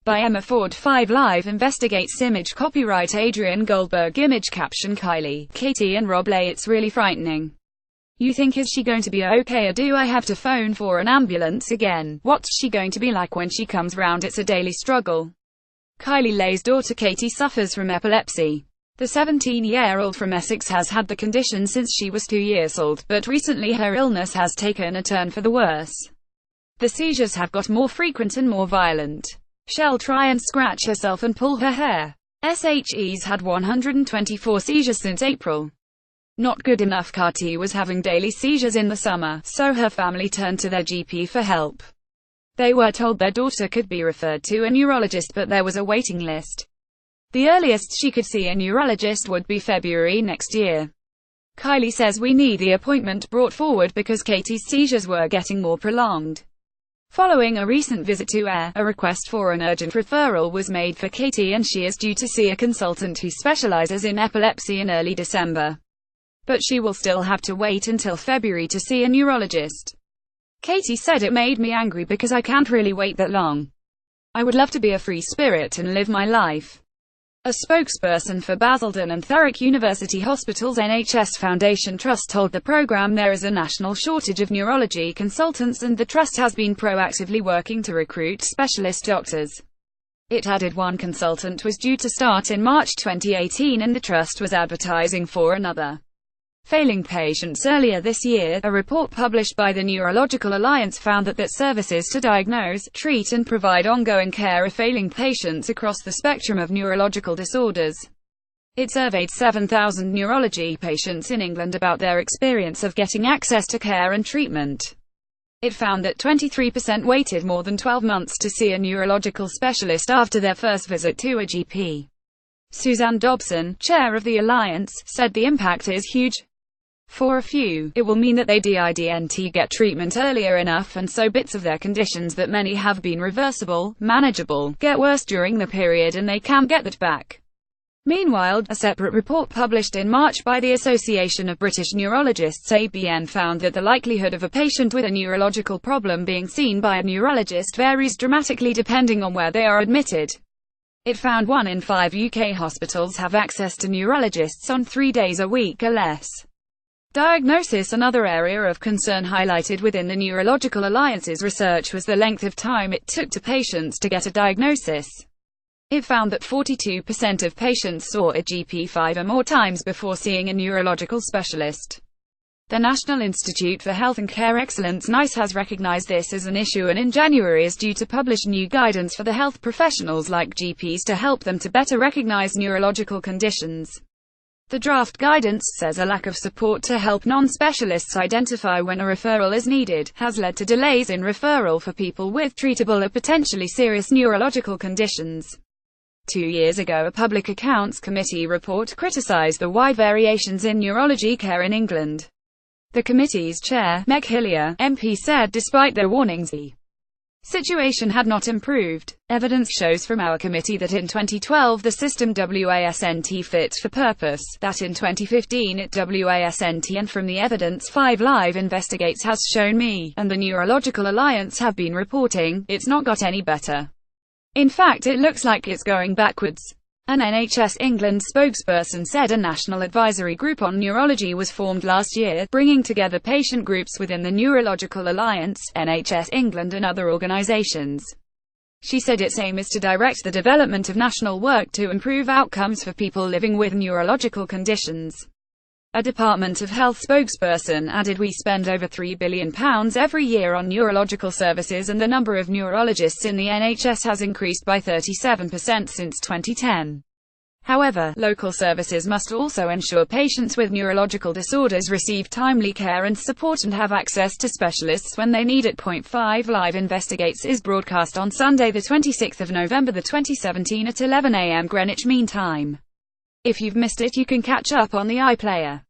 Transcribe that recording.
By Emma Ford. 5 Live investigates image copyright. Adrian Goldberg. Image caption. Kylie, Katie and Rob lay. It's really frightening. You think, is she going to be okay, or do I have to phone for an ambulance again? What's she going to be like when she comes round? It's a daily struggle. Kylie Lay's daughter Katie suffers from epilepsy. The 17-year-old from Essex has had the condition since she was 2 years old, but recently her illness has taken a turn for the worse. The seizures have got more frequent and more violent. She'll try and scratch herself and pull her hair. SHE's had 124 seizures since April. Not good enough. Katie was having daily seizures in the summer, so her family turned to their GP for help. They were told their daughter could be referred to a neurologist, but there was a waiting list. The earliest she could see a neurologist would be February next year. Kylie says, we need the appointment brought forward because Katie's seizures were getting more prolonged. Following a recent visit to a request for an urgent referral was made for Katie, and she is due to see a consultant who specializes in epilepsy in early December. But she will still have to wait until February to see a neurologist. Katie said, it made me angry because I can't really wait that long. I would love to be a free spirit and live my life. A spokesperson for Basildon and Thurrock University Hospital's NHS Foundation Trust told the programme there is a national shortage of neurology consultants and the trust has been proactively working to recruit specialist doctors. It added one consultant was due to start in March 2018 and the trust was advertising for another. Failing patients. Earlier this year, a report published by the Neurological Alliance found that services to diagnose, treat and provide ongoing care of failing patients across the spectrum of neurological disorders. It surveyed 7,000 neurology patients in England about their experience of getting access to care and treatment. It found that 23% waited more than 12 months to see a neurological specialist after their first visit to a GP. Suzanne Dobson, chair of the Alliance, said the impact is huge. For a few, it will mean that they didn't get treatment earlier enough, and so bits of their conditions that many have been reversible, manageable, get worse during the period and they can't get that back. Meanwhile, a separate report published in March by the Association of British Neurologists (ABN) found that the likelihood of a patient with a neurological problem being seen by a neurologist varies dramatically depending on where they are admitted. It found 1 in 5 UK hospitals have access to neurologists on 3 days a week or less. Diagnosis. Another area of concern highlighted within the Neurological Alliance's research was the length of time it took to patients to get a diagnosis. It found that 42% of patients saw a GP 5 or more times before seeing a neurological specialist. The National Institute for Health and Care Excellence (NICE) has recognized this as an issue and in January is due to publish new guidance for the health professionals like GPs to help them to better recognize neurological conditions. The draft guidance says a lack of support to help non-specialists identify when a referral is needed has led to delays in referral for people with treatable or potentially serious neurological conditions. 2 years ago, a Public Accounts Committee report criticised the wide variations in neurology care in England. The committee's chair, Meg Hillier, MP, said despite their warnings, the situation had not improved. Evidence shows from our committee that in 2012 the system wasn't fit for purpose, that in 2015 it wasn't, and from the evidence 5 Live investigates has shown me, and the Neurological Alliance have been reporting, it's not got any better. In fact, it looks like it's going backwards. An NHS England spokesperson said a national advisory group on neurology was formed last year, bringing together patient groups within the Neurological Alliance, NHS England and other organisations. She said its aim is to direct the development of national work to improve outcomes for people living with neurological conditions. A Department of Health spokesperson added, we spend over £3 billion every year on neurological services and the number of neurologists in the NHS has increased by 37% since 2010. However, local services must also ensure patients with neurological disorders receive timely care and support and have access to specialists when they need it. 5 Live Investigates is broadcast on Sunday, the 26th of November 2017 at 11 AM Greenwich Mean Time. If you've missed it, you can catch up on the iPlayer.